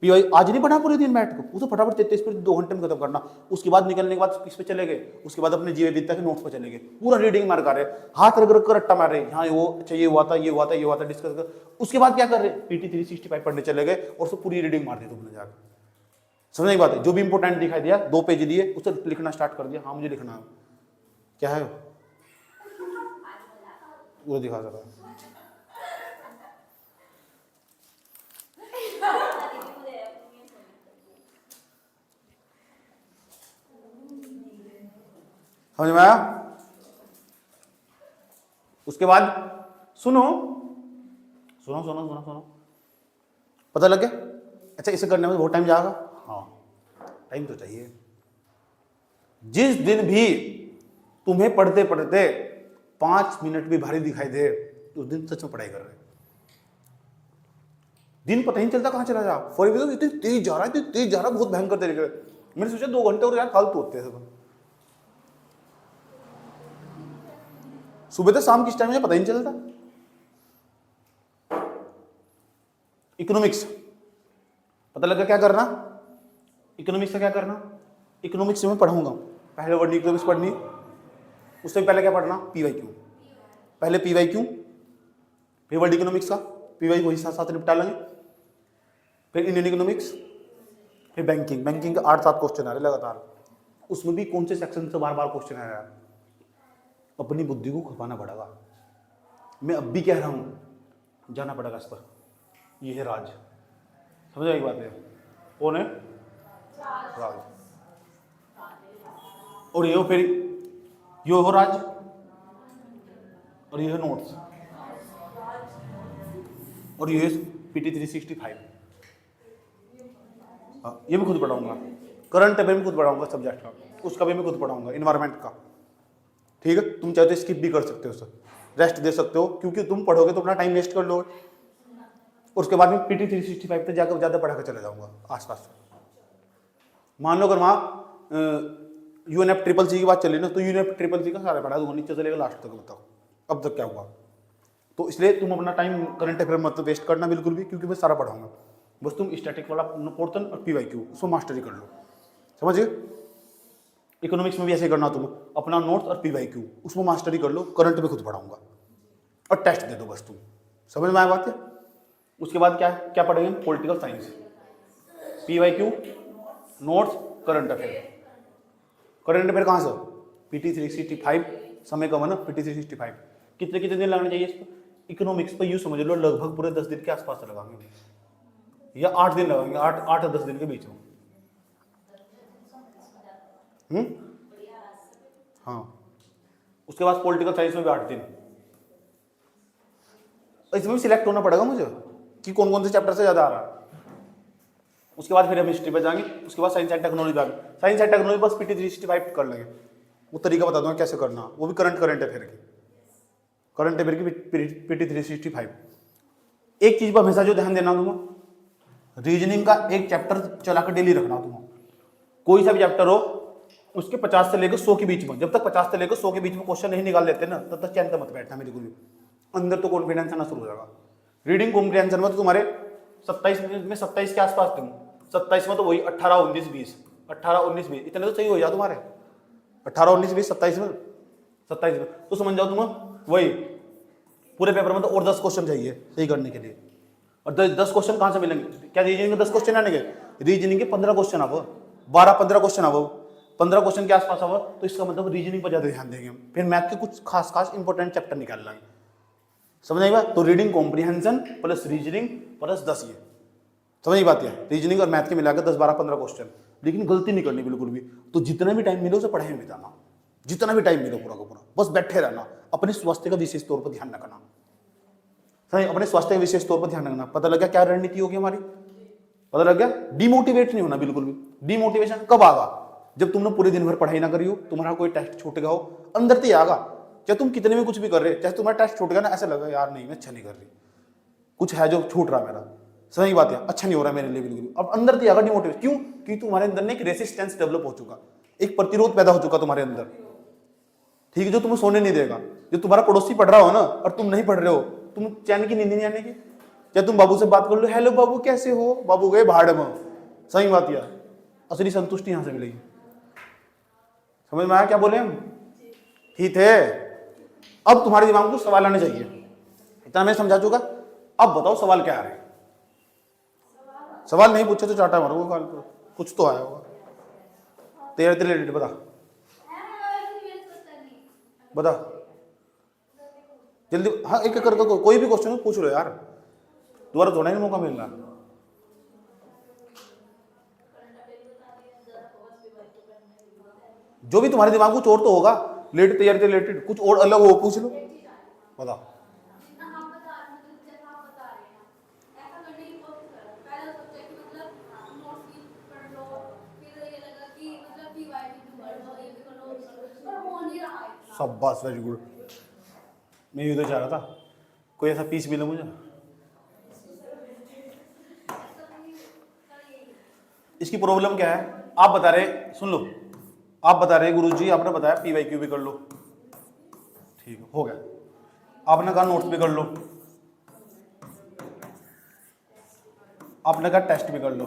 PY आज नहीं पढ़ा पूरे दिन बैठ को, उसे फटाफट 33 पर 2 घंटे में खत्म करना। उसके बाद निकलने के बाद किस पे चले गए, उसके बाद अपने जीव विविधता के नोट्स पे चले गए, पूरा रीडिंग मार कर रहे, हाथ रग रग कर रट्टा मार रहे, हाँ वो अच्छा ये हुआ था, ये हुआ था, ये हुआ था, डिस्कस कर। उसके बाद क्या कर रहे, PT 365 पढ़ने चले गए और उसको पूरी रीडिंग मार दी तुमने जाकर, समझने की बात है। जो भी इंपोर्टेंट दिखाई दिया 2 पेज दिए, उसे लिखना स्टार्ट कर दिया, हाँ मुझे लिखना है, क्या है वो दिखा सकता है। समझ में आया? उसके बाद सुनो, पता लग गया? अच्छा, इसे करने में बहुत टाइम जाएगा, हाँ टाइम तो चाहिए। जिस दिन भी तुम्हें पढ़ते पढ़ते 5 मिनट भी भारी दिखाई दे, उस दिन सच में पढ़ाई कर रहे, दिन पता ही नहीं चलता कहां चला जा। फॉर एग्जाम्पल इतनी तेज जा रहा है, बहुत भयंकर तरीके से। मैंने सोचा 2 घंटे और यार फालतू होते हैं सब, सुबह से शाम किस टाइम में पता ही नहीं चलता। इकोनॉमिक्स पता लगा क्या करना, इकोनॉमिक्स से क्या करना, इकोनॉमिक्स में पढ़ूंगा, पहले वर्ड इकोनॉमिक्स पढ़नी, उससे पहले क्या पढ़ना, PYQ, पहले PYQ, फिर वर्ल्ड इकोनॉमिक्स का PYQ वही साथ साथ निपटा लेंगे, फिर इंडियन इकोनॉमिक्स, फिर बैंकिंग का 8-7 क्वेश्चन आ रहे लगातार, उसमें भी कौन से सेक्शन से बार बार क्वेश्चन आ रहा है। अपनी बुद्धि को खपाना पड़ेगा, मैं अब भी कह रहा हूं, जाना पड़ेगा इस पर। ये है राज, समझ आई बात है, कौन है राज, और ये हो फिर यो हो राज, और ये है नोट्स, और ये PT 365, ये मैं खुद पढ़ाऊंगा, करंट अफेयर में खुद पढ़ाऊंगा सब्जेक्ट का, उसका भी मैं खुद पढ़ाऊंगा, इन्वायरमेंट का, ठीक है। तुम चाहे तो स्किप भी कर सकते हो, सर रेस्ट दे सकते हो, क्योंकि तुम पढ़ोगे तो अपना टाइम वेस्ट कर लोगे, और उसके बाद में PT 365 पे जाकर ज़्यादा पढ़ा कर चले जाऊंगा आसपास। मान लो अगर वहाँ UNFCCC की बात चली ना, तो UNFCCC का सारा पढ़ा दूंगा नीचे से लेकर लास्ट तक, बताओ अब तक क्या हुआ। तो इसलिए तुम अपना टाइम करंट अफेयर मत वेस्ट करना बिल्कुल भी, क्योंकि मैं सारा पढ़ाऊंगा, बस तुम स्टैटिक वाला पोर्शन और PYQ उसको मास्टरी कर लो, समझिए। इकोनॉमिक्स में भी ऐसे करना तुम, अपना नोट्स और PYQ उसमें मास्टरी कर लो, करंट में खुद पढ़ाऊंगा और टेस्ट दे दो बस तुम। समझ में आया बात है? उसके बाद क्या क्या पढ़ेंगे? Political science, PYQ, notes, current affair. Current affair कहाँ से? PT 365, समय कम है ना, PT 365। कितने कितने दिन लगने चाहिए इसको? इकोनॉमिक्स पर यूँ समझ लो लगभग पूरे 10 दिन के आसपास लगाएंगे, या 8 दिन लगाएंगे, 8 और 10 दिन के बीच में। हाँ, उसके बाद पॉलिटिकल साइंस में भी 8 दिन। इसमें भी सिलेक्ट होना पड़ेगा मुझे कि कौन कौन से चैप्टर से ज्यादा आ रहा है। उसके बाद फिर हम हिस्ट्री पे जाएंगे, उसके बाद साइंस एंड टेक्नोलॉजी जाएंगे। साइंस एंड टेक्नोलॉजी बस PT 365 कर लेंगे, वो तरीका बता दूंगा कैसे करना, वो भी करंट अफेयर की, करंट अफेयर की PT 365। एक चीज पर हमेशा जो ध्यान देना दूंगा, रीजनिंग का एक चैप्टर चला कर डेली रखना दूंगा। कोई सा भी चैप्टर हो उसके 50 से लेकर 100 के बीच में, जब तक 50 से लेकर 100 के बीच में क्वेश्चन नहीं निकाल लेते ना, तब तक चैन मत बैठना मेरे को भी, अंदर तो कॉन्फिडेंस आना शुरू हो जाएगा। रीडिंग कॉम्प्रिहेंशन में तो तुम्हारे 27 में 27 के आसपास, तुम 27 में तो वही 18, 19, 20, 18, 19, 20 इतने तो सही हो जाए तुम्हारे, 18, 19, 20, 27 में, 27 में तो समझ जाओ तुम वही पूरे पेपर में तो और 10 क्वेश्चन चाहिए सही करने के लिए। और 10 क्वेश्चन कहाँ से मिलेंगे? क्या रीजनिंग के 10 क्वेश्चन आने के? रीजनिंग के 15 क्वेश्चन अब, 12-15 क्वेश्चन अब, 15 क्वेश्चन के आसपास अब, तो इसका मतलब रीजनिंग पर ज्यादा ध्यान देंगे। फिर मैथ के कुछ खास इंपॉर्टेंट चैप्टर निकाल लेंगे। समझ आई बात? तो reading comprehension plus reasoning plus 10, ये समझ आई बात है? रीजनिंग और मैथ के मिलाकर 10, 12, 15 क्वेश्चन, लेकिन गलती नहीं करनी बिल्कुल भी। तो जितना भी टाइम मिले उसे पढ़ाई में बिताना, जितना भी टाइम मिले पूरा का पूरा, बस बैठे रहना, अपने स्वास्थ्य का विशेष तौर पर ध्यान रखना। सही, अपने स्वास्थ्य का विशेष तौर पर ध्यान रखना। पता लग गया क्या रणनीति होगी हमारी? पता लग गया? डिमोटिवेट नहीं होना बिल्कुल भी। डिमोटिवेशन कब आगा? जब तुमने पूरे दिन भर पढ़ाई ना करी हो, तुम्हारा कोई टेस्ट छूट गया हो, अंदर तो आगा। चाहे तुम कितने भी कुछ भी कर रहे, चाहे तुम्हारा टेस्ट छूट गया ना, ऐसा लगा यार नहीं मैं अच्छा नहीं कर रही, कुछ है जो छूट रहा मेरा, सही बात है, अच्छा नहीं हो रहा मेरे लिए बिल्कुल। अब अंदर तो आगा डिमोटिवेट, क्यों? क्योंकि तुम्हारे अंदर ने एक रेसिस्टेंस डेवलप हो चुका, एक प्रतिरोध पैदा हो चुका तुम्हारे अंदर, ठीक है, जो तुम्हें सोने नहीं देगा। जो तुम्हारा पड़ोसी पढ़ रहा हो ना और तुम नहीं पढ़ रहे हो, तुम चैन की नींद नहीं आने की। चाहे तुम बाबू से बात कर लो, हेलो बाबू कैसे हो, बाबू गए भाड़ में, सही बात है, असली संतुष्टि यहां से मिलेगी। समझ में आया क्या बोले हम? ठीक है, अब तुम्हारे दिमाग में कुछ सवाल आने चाहिए, इतना मैं समझा चुका। अब बताओ सवाल क्या आ रहे हैं? सवाल नहीं पूछे तो चाटा मारोगे, कुछ तो आया होगा। तेरे रिलेटेड बता बता जल्दी। हाँ, एक एक करके कोई भी क्वेश्चन पूछ लो यार, दोबारा थोड़ा ही मौका मिल रहा। जो भी तुम्हारे दिमाग को चोर तो होगा, लेट तैयारी से रिलेटेड कुछ और अलग हो पूछ लो, बता। शाबाश, वेरी गुड। मैं ये तो चाह रहा था कोई ऐसा पीस मिले मुझे। इसकी प्रॉब्लम क्या है आप बता रहे, सुन लो, आप बता रहे गुरुजी आपने बताया PYQ भी कर लो, ठीक है हो गया, आपने कहा नोट्स भी कर लो, आपने कहा टेस्ट भी कर लो,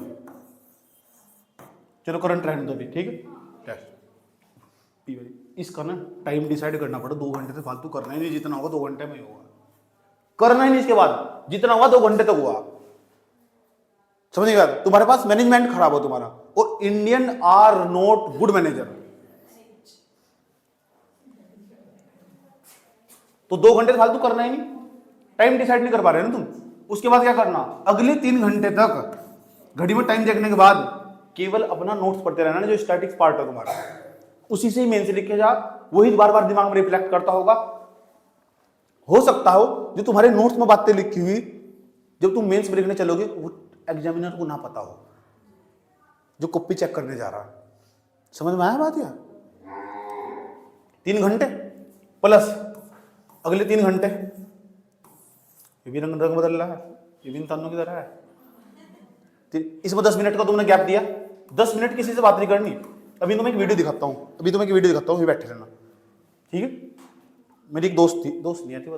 चलो करंट रहने दो भी, ठीक है, टेस्ट PYQ। इसका ना टाइम डिसाइड करना पड़ा, 2 घंटे से फालतू करना ही नहीं, जितना होगा 2 घंटे में ही होगा, करना ही नहीं, इसके बाद जितना हुआ 2 घंटे तक हुआ। समझ गया? तुम्हारे पास मैनेजमेंट खराब हो तुम्हारा, और Indian are not good manager. तो 2 घंटे फालतू करना ही नहीं, टाइम डिसाइड नहीं कर पा रहे ना तुम। उसके बाद क्या करना, अगले 3 घंटे तक घड़ी में टाइम देखने के बाद केवल अपना नोट्स पढ़ते रहना, जो स्टैटिक पार्ट है तुम्हारा, उसी से ही मेन से लिखे जा, वही बार बार दिमाग में रिफ्लेक्ट करता होगा। हो सकता हो जो तुम्हारे नोट्स में बातें लिखी हुई जब तुम मेंस में लिखने चलोगे वो एग्जामिनर को ना पता हो, जो कॉपी चेक करने जा रहा है। समझ में आया बात? यार 3 घंटे प्लस अगले 3 घंटे, ये भी रंग बदल रहा है, ये भी इंसानों की तरह है। इसमें 10 मिनट का तुमने गैप दिया, 10 मिनट किसी से बात नहीं करनी। अभी तुम्हें एक वीडियो दिखाता हूँ, ये बैठे रहना, ठीक है। मेरी एक दोस्त नहीं आती,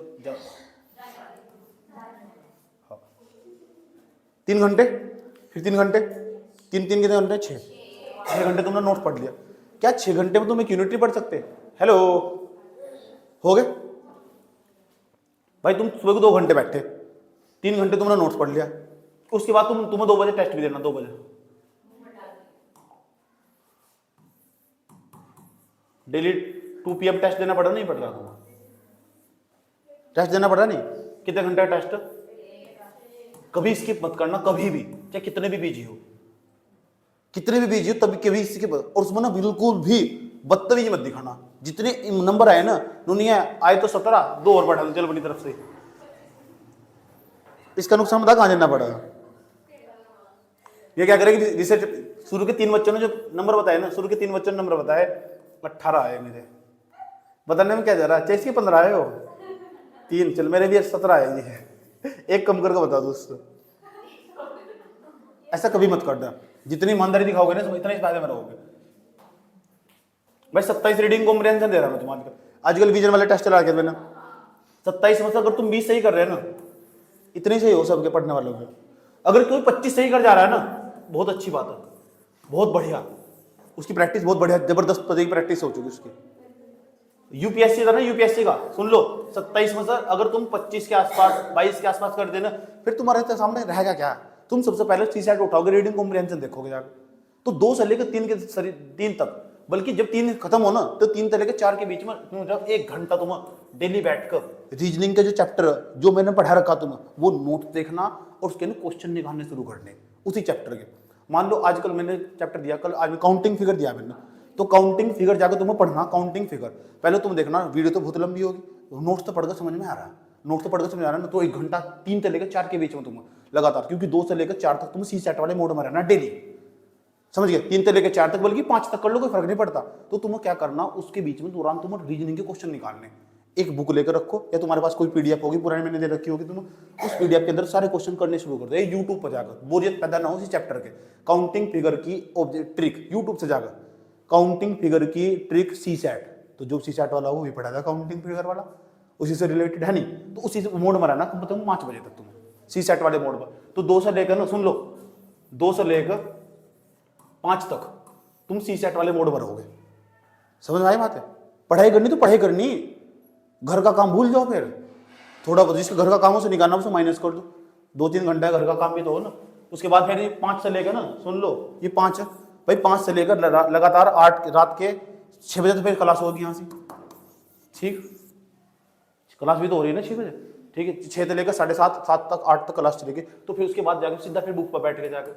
हाँ 3 घंटे, फिर 3 घंटे, 3 कितने घंटे, 6 घंटे तुमने नोट्स पढ़ लिया। क्या 6 घंटे में तुम एक यूनिट नहीं पढ़ सकते? हेलो, हो गए भाई? तुम सुबह को 2 घंटे बैठे, 3 घंटे तुमने नोट्स पढ़ लिया, उसके बाद तुम्हें 2 बजे टेस्ट भी देना, 2 बजे डेली 2 PM टेस्ट देना पड़ा, नहीं पड़ रहा तुम्हें? टेस्ट देना पड़ा नहीं? कितने घंटे का टेस्ट? कभी स्किप मत करना, कभी भी, चाहे कितने भी बिजी हो, कितने भी बिजी हो, तभी कभी स्किप। और उसमें ना बिल्कुल भी बदतमीजी मत दिखाना। जितने नंबर आए ना, दुनिया आए तो 17, 2 और बढ़ा दो चलो अपनी तरफ से। इसका नुकसान बता कहां देना पड़ेगा? ये क्या करेगी रिसर्च? शुरू के 3 बच्चों ने जो नंबर बताए ना, शुरू के 3 बच्चों ने नंबर बताए, 18 आए मेरे। बताने में क्या जा रहा है? 6 15 आए हो, 3, चल मेरे भी 17 आएंगे, एक कम करके बता दो उसको। ऐसा कभी मत करना। जितनी ईमानदारी दिखाओगे ना, इतना ही फायदे में रहोगे भाई। 27 रीडिंग कॉम्प्रिहेंशन दे रहा मैं तुम्हारे। आजकल विजन वाले टेस्ट चला के मैंने 27 मतलब अगर तुम 20 सही कर रहे हैं ना, इतने सही हो सबके पढ़ने वालों के। अगर कोई 25 सही कर जा रहा है ना, बहुत अच्छी बात है, बहुत बढ़िया, उसकी प्रैक्टिस बहुत बढ़िया, जबरदस्त प्रैक्टिस हो चुकी उसकी। यूपीएससी था ना, यूपीएससी का सुन लो, 27 में सर अगर तुम 25 के आसपास, 22 के आसपास कर देना, फिर तुम्हारे सामने रहेगा क्या? तुम सबसे पहले सीसैट उठाओगे, रीडिंग कॉम्प्रिहेंशन देखोगे जाकर, तो 2 से लेकर 3 तक, बल्कि जब 3 खत्म हो ना, तो 3 से लेकर 4 के बीच में तुम जब 1 घंटा तुम डेली बैठकर रीजनिंग के जो चैप्टर जो मैंने पढ़ा रखा तुम वो नोट देखना और उसके क्वेश्चन निकालने शुरू करने उसी चैप्टर के। मान लो आजकल मैंने चैप्टर दिया, कल आज काउंटिंग फिगर दिया मैंने, तो काउंटिंग फिगर जाकर तुम्हें पढ़ना, काउंटिंग फिगर पहले तुम देखना, वीडियो तो बहुत लंबी होगी, नोट्स तो पढ़कर समझ में आ रहा है, नोट्स तो पढ़कर समझ आ रहा है ना, तो 1 घंटा 3 से लेकर 4 के बीच में तुम लगातार, क्योंकि 2 से लेकर 4 तक तुम सी सेट वाले मोड में रहना डेली, समझ गए? 3 से लेकर 4 तक, बल्कि 5 तक कर लो, कोई फर्क नहीं पड़ता। तो तुम्हें क्या करना, उसके बीच में तुरंत तुम रीजनिंग के क्वेश्चन निकालने, एक बुक लेकर रखो, या तुम्हारे पास कोई पीडीएफ होगी पुरानी मैंने दे रखी होगी, तुम उस पीडीएफ के अंदर सारे क्वेश्चन करने शुरू कर दो, यूट्यूब पर जाकर, बोरियत पैदा ना हो इसी चैप्टर के। काउंटिंग फिगर की ट्रिक यूट्यूब से जाकर, काउंटिंग फिगर की ट्रिक सी सेट, तो जो सी सेट वाला हो वो भी पढ़ाएगा काउंटिंग फिगर वाला, उसी से रिलेटेड है नहीं, तो उसी मोड में रहना तुम 5 बजे तक तुम सी सेट वाले मोड पर। तो 2 से लेकर ना, सुन लो, 2 से लेकर 5 तक तुम सी सेट वाले मोड पर रहोगे, समझ में आई बात है? पढ़ाई करनी तो पढ़ाई करनी, घर का काम भूल जाओ, फिर थोड़ा बहुत जिसका घर का काम हो उसे निकालना, उसे माइनस कर दो, 2-3 घंटे घर का काम भी तो हो ना। उसके बाद फिर 5 से लेकर ना, सुन लो ये 5 है भाई, 5 से लेकर लगातार 8 रात के 6 बजे तक फिर क्लास होगी यहाँ से, ठीक? क्लास भी तो हो रही है ना 6 बजे, ठीक है? 6 से लेकर 7:30 7 तक 8 तक क्लास चलेगी, तो फिर उसके बाद जाकर सीधा फिर बुक पर बैठ के जाकर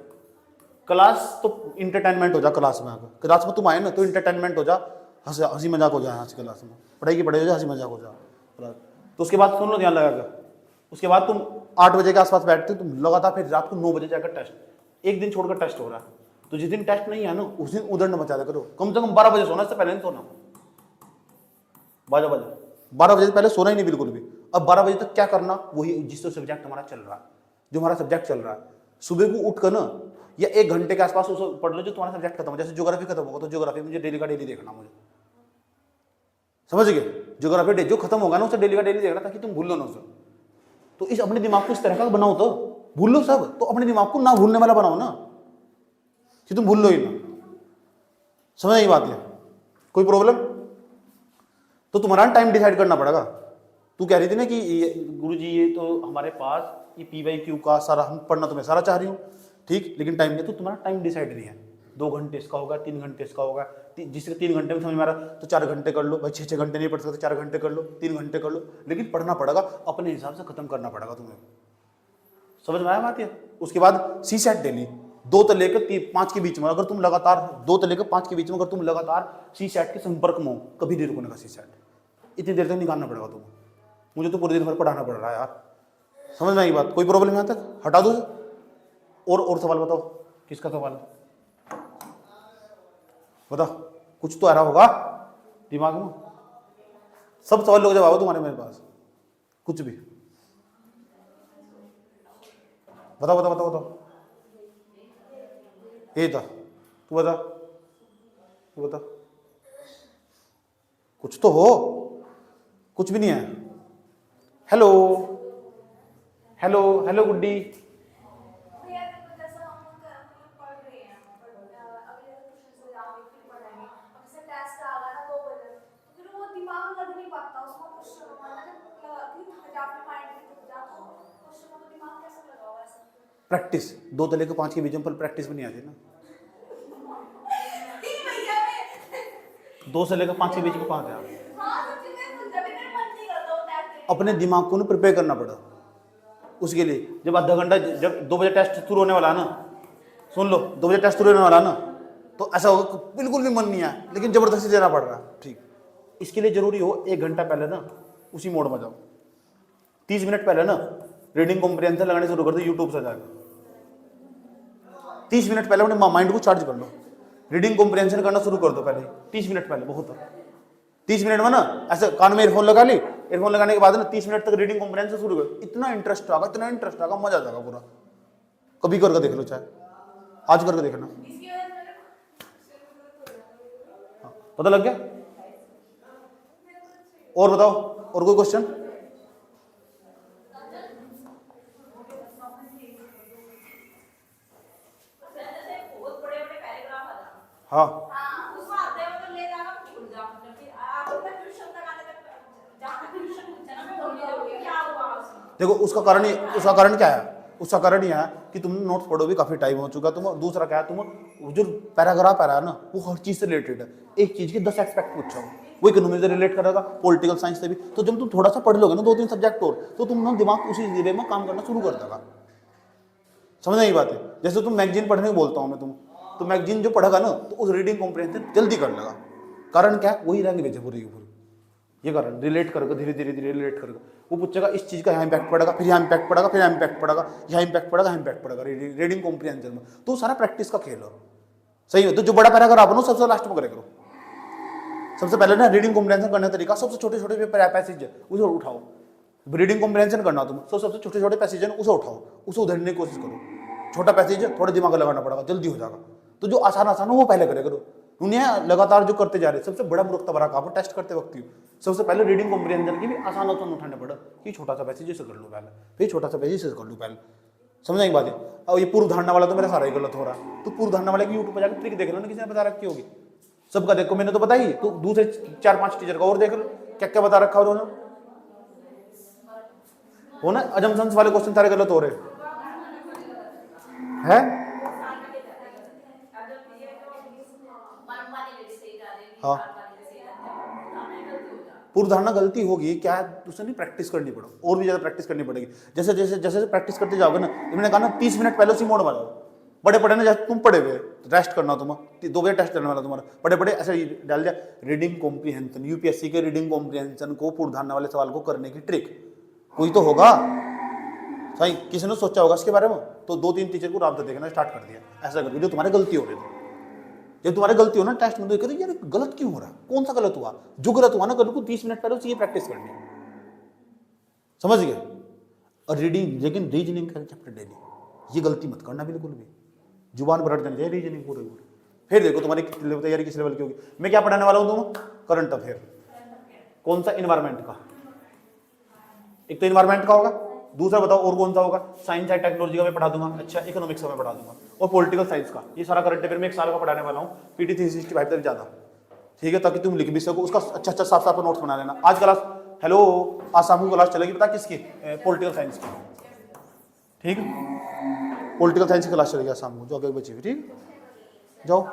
क्लास, तो इंटरटेनमेंट हो जा क्लास में आकर, क्लास में तुम आए ना तो इंटरटेनमेंट हो जा, हंसी मजाक हो जाए, आज क्लास में पढ़ाई की पढ़ाई हो जाए, हंसी मजाक हो जाए। तो उसके बाद सुन लो ध्यान लगा कर, उसके बाद तुम 8 बजे के आसपास बैठते हो, तुम लगातार फिर रात को 9 बजे जाकर टेस्ट, एक दिन छोड़कर टेस्ट हो रहा है, तो जिस दिन टेस्ट नहीं है ना उस दिन उधर न बचा करो, कम से कम 12 बजे सोना, इससे पहले नहीं सोना, 12 बजे से पहले सोना ही नहीं बिल्कुल भी। अब 12 बजे तक क्या करना, वही जिस सब्जेक्ट हमारा चल रहा है, जो हमारा सब्जेक्ट चल रहा है, सुबह को उठ कर ना या 1 घंटे के आसपास उसे पढ़ लो जो तुम्हारा सब्जेक्ट खत्म हो। जैसे ज्योग्राफी खत्म होगा तो ज्योग्राफी मुझे डेली का डेली देखना, मुझे समझ गए? ज्योग्राफी जो खत्म होगा ना उसे डेली का डेली देखना, ताकि तुम भूल लो ना उसे। तो इस अपने दिमाग को इस तरह का बनाओ, तो भूल लो सब, तो अपने दिमाग को ना भूलने वाला बनाओ ना, कि तुम भूल लो ही ना। समझ आई बात है? कोई प्रॉब्लम? तो तुम्हारा टाइम डिसाइड करना पड़ेगा। तू कह रही थी ना कि गुरुजी ये तो हमारे पास ये PYQ का सारा हम पढ़ना तो मैं सारा चाह रही हूँ, ठीक, लेकिन टाइम नहीं, तो तुम्हारा टाइम डिसाइड नहीं है। 2 घंटे इसका होगा, 3 घंटे इसका होगा, जिसके 3 घंटे में समझ में आ रहा तो 4 घंटे कर लो भाई, 6 घंटे नहीं पढ़ सकते, 4 घंटे कर लो, 3 घंटे कर लो, लेकिन पढ़ना पड़ेगा, अपने हिसाब से खत्म करना पड़ेगा तुम्हें। समझ में आया बात है? उसके बाद सी सेट डेली 2 से लेकर 5 के बीच में, अगर तुम लगातार 2 से लेकर 5 के बीच में अगर तुम लगातार सी सेट के संपर्क में हो, कभी नहीं रुकने का सी सेट, इतनी देर तक निकालना पड़ेगा तुम्हें। मुझे तो पूरे दिन भर पढ़ाना पड़ रहा है यार, समझ में आई बात? कोई प्रॉब्लम यहाँ तक? हटा दो। और सवाल बताओ, किसका सवाल है? बताओ, कुछ तो आ रहा होगा दिमाग में। सब सवाल लोग जवाब तुम्हारे मेरे पास, कुछ भी बताओ बताओ बताओ बताओ। ये था, तू बता, तू बता, कुछ तो हो। कुछ भी नहीं है। हेलो हेलो हेलो गुड्डी, प्रैक्टिस 2 से लेकर 5 के बीच में प्रैक्टिस भी नहीं आती ना। 2 से लेकर 5 के बीच में कहाँ थे? अपने दिमाग को ना प्रिपेयर करना पड़ा उसके लिए। जब आधा घंटा, जब 2 बजे टेस्ट शुरू होने वाला ना, सुन लो 2 बजे टेस्ट शुरू होने वाला ना, तो ऐसा होगा बिल्कुल भी मन नहीं है, लेकिन जबरदस्ती देना पड़ रहा है। ठीक, इसके लिए जरूरी हो 1 घंटा पहले ना उसी मोड में जाओ। 30 मिनट पहले ना रीडिंग कॉम्प्रिहेंशन लगाने शुरू कर दो यूट्यूब से जाकर। 30 मिनट पहले अपने माइंड को चार्ज कर लो, रीडिंग कॉम्प्रिहेंशन करना शुरू कर दो पहले 30 मिनट पहले। बहुत है 30 मिनट में ना ऐसे कान में ईयरफोन लगा ली, ईयरफोन लगाने के बाद ना 30 मिनट तक रीडिंग कॉम्प्रिहेंशन शुरू कर। इतना इंटरेस्ट आगा, इतना इंटरेस्ट आगा, मजा आ जाएगा पूरा। कभी करके देख लो, चाहे आज करके देखना। हाँ, पता लग गया? और बताओ, और कोई क्वेश्चन? हाँ, देखो उसका कारण क्या है? उसका कारण यह है कि तुमने नोट्स पढ़ो भी काफी टाइम हो चुका। तुम दूसरा क्या है, तुम जो पैराग्राफ है ना वो हर चीज से रिलेटेड है। एक चीज के 10 एस्पेक्ट पूछा हो, वो इकोनॉमी से रिलेट करेगा, पॉलिटिकल साइंस से भी। तो जब तुम थोड़ा सा पढ़ लोगे ना 2-3 सब्जेक्ट और, तो तुम ना दिमाग उसी जिले में काम करना शुरू कर देगा। समझ नहीं बात है? जैसे तुम मैगजीन पढ़ने को बोलता हूँ मैं तुम, तो मैगजीन जो पढ़ेगा ना तो उस रीडिंग कॉम्प्रिहेंशन जल्दी कर लेगा। कारण क्या है? वही लैंग्वेज है पूरी की पूरी। ये कारण रिलेट करेगा, धीरे धीरे धीरे रिलेट करेगा। वो पूछेगा इस चीज का यहाँ इम्पैक्ट पड़ेगा, फिर यहाँ इम्पैक्ट पड़ेगा, फिर यहाँ इम्पैक्ट पड़ेगा, यहाँ इम्पैक्ट पड़ेगा, यहाँ इम्पैक्ट पड़ेगा रीडिंग कॉम्प्रिहेंशन में। तो सारा प्रैक्टिस का खेल है। सही है? तो जो बड़ा पैराग्राफ आप सबसे लास्ट में करे करो। सबसे पहले ना रीडिंग कॉम्प्रिहेंशन करने का तरीका, सबसे छोटे छोटे पैसेज है उसे उठाओ। रीडिंग कॉम्प्रिहेंशन करना तुम, सबसे छोटे छोटे पैसेज है उसे उठाओ, उसे उधरने की कोशिश करो। छोटा पैसेज है, थोड़ा दिमाग लगाना पड़ेगा, जल्दी हो जाएगा। तो जो आसान आसान हो वो पहले करे करो। दुनिया लगातार जो करते जा रहे, सबसे बड़ा मूर्खता भरा काम टेस्ट करते वक्त ही। सबसे पहले रीडिंग कॉम्प्रिहेंशन की भी आसान उठाने पड़ा कि छोटा सा पैसेज से कर लो पहले, फिर छोटा सा पैसेज से कर लो पहले। समझ नहीं बात है? और ये पूर्व धारणा वाला तो मेरा सारा ही गलत हो रहा है। तो पूर्व धारणा वाले की यूट्यूब पर जाकर ट्रिक देख लो ना, किसी ने बता रखी होगी। सबका देखो, मैंने तो बताई, तो दूसरे 4-5 टीचर का और देख लो क्या क्या बता रखा उन्होंने। हो ना, अजम्पशंस वाले क्वेश्चन सारे गलत हो रहे हैं। हाँ, पूर्व धारणा गलती होगी क्या है? तुझसे नहीं प्रैक्टिस करनी पड़ो, और भी ज्यादा प्रैक्टिस करनी पड़ेगी। जैसे जैसे जैसे प्रैक्टिस करते जाओगे ना, मैंने कहा ना 30 मिनट पहले उसी मोड में जाओ। बड़े पड़े ना, जैसे तुम पढ़े हुए रेस्ट करना, तुम 2 बजे टेस्ट करने वाला तुम्हारा, बड़े बड़े ऐसे डाल दिया रीडिंग कॉम्प्रिहेंशन। यूपीएससी के रीडिंग कॉम्प्रिहेंशन को पूर्व धारणा वाले सवाल को करने की ट्रिक कोई तो होगा। सही, किसी ने सोचा होगा इसके बारे में। तो 2-3 टीचर को राब्ता देखना स्टार्ट कर दिया ऐसा करके, जो तुम्हारे गलती हो रही थी। जब तुम्हारी गलती हो ना टेस्ट में, तो कहते यार गलत क्यों हो रहा है, कौन सा गलत हुआ? जो गलत हुआ ना, कल को 30 मिनट पहले उसकी प्रैक्टिस करनी है। समझ गए? और रीडिंग, लेकिन रीजनिंग का चैप्टर डेली, ये गलती मत करना बिल्कुल भी। जुबान पर हट जानी चाहिए रीजनिंग पूरे। फिर देखो तुम्हारी तैयारी किस लेवल की होगी। मैं क्या पढ़ाने वाला हूँ तुम? Current affair. कौन सा? इन्वायरमेंट का। एक तो इन्वायरमेंट का होगा, दूसरा बताओ और कौन सा होगा? साइंस एंड टेक्नोलॉजी का मैं पढ़ा दूंगा, अच्छा इकोनॉमिक्स का मैं पढ़ा दूंगा, और पॉलिटिकल साइंस का। ये सारा करंट अफेयर में 1 साल का पढ़ाने वाला हूँ, पीटी 365 तक ज्यादा। ठीक है, ताकि तुम लिख भी सको, उसका अच्छा अच्छा साफ साफ नोट्स बना लेना। आज क्लास, हेलो, आज शाम को क्लास चलेगी, पता किसकी? पॉलिटिकल साइंस की। ठीक है, पॉलिटिकल साइंस की क्लास चलेगी आज शाम को, जो आगे बची हुई। ठीक, जाओ।